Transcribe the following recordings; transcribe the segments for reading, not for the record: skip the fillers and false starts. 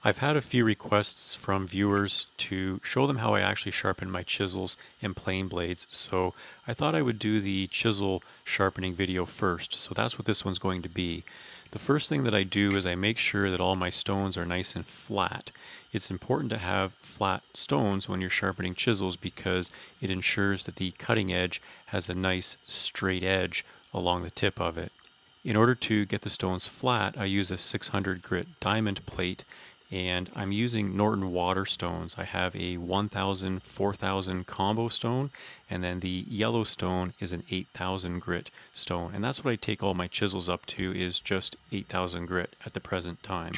I've had a few requests from viewers to show them how I actually sharpen my chisels and plane blades, so I thought I would do the chisel sharpening video first, so that's what this one's going to be. The first thing that I do is I make sure that all my stones are nice and flat. It's important to have flat stones when you're sharpening chisels because it ensures that the cutting edge has a nice straight edge along the tip of it. In order to get the stones flat, I use a 600 grit diamond plate, and I'm using Norton water stones. I have a 1000 4000 combo stone, and then the yellow stone is an 8000 grit stone, and that's what I take all my chisels up to, is just 8000 grit at the present time.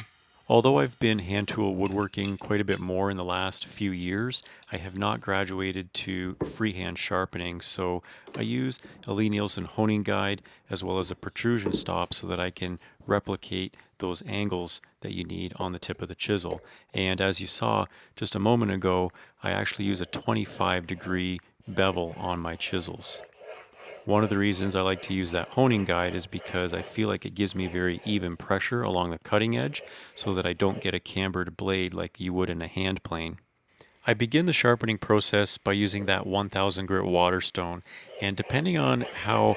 Although I've been hand tool woodworking quite a bit more in the last few years, I have not graduated to freehand sharpening, so I use a Lee Nielsen honing guide as well as a protrusion stop so that I can replicate those angles that you need on the tip of the chisel. And as you saw just a moment ago, I actually use a 25-degree bevel on my chisels. One of the reasons I like to use that honing guide is because I feel like it gives me very even pressure along the cutting edge so that I don't get a cambered blade like you would in a hand plane. I begin the sharpening process by using that 1000 grit water stone, and depending on how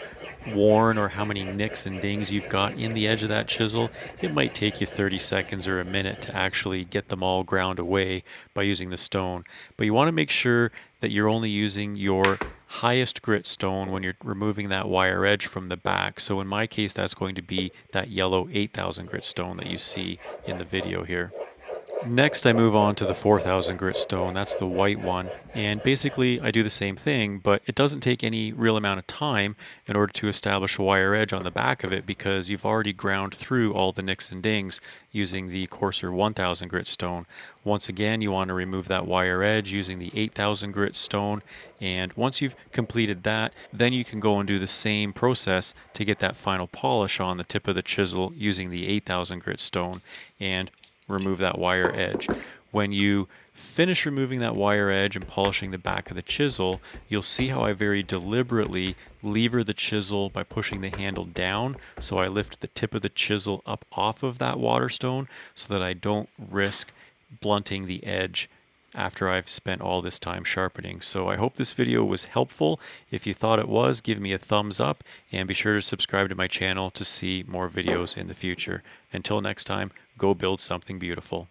worn or how many nicks and dings you've got in the edge of that chisel, it might take you 30 seconds or a minute to actually get them all ground away by using the stone. But you want to make sure that you're only using your highest grit stone when you're removing that wire edge from the back. So in my case, that's going to be that yellow 8000 grit stone that you see in the video here. Next, I move on to the 4000 grit stone. That's the white one. And basically, I do the same thing, but it doesn't take any real amount of time in order to establish a wire edge on the back of it because you've already ground through all the nicks and dings using the coarser 1000 grit stone. Once again, you want to remove that wire edge using the 8000 grit stone. And once you've completed that, then you can go and do the same process to get that final polish on the tip of the chisel using the 8000 grit stone. And remove that wire edge. When you finish removing that wire edge and polishing the back of the chisel, you'll see how I very deliberately lever the chisel by pushing the handle down. So I lift the tip of the chisel up off of that water stone so that I don't risk blunting the edge after I've spent all this time sharpening. So I hope this video was helpful. If you thought it was, give me a thumbs up and be sure to subscribe to my channel to see more videos in the future. Until next time, go build something beautiful.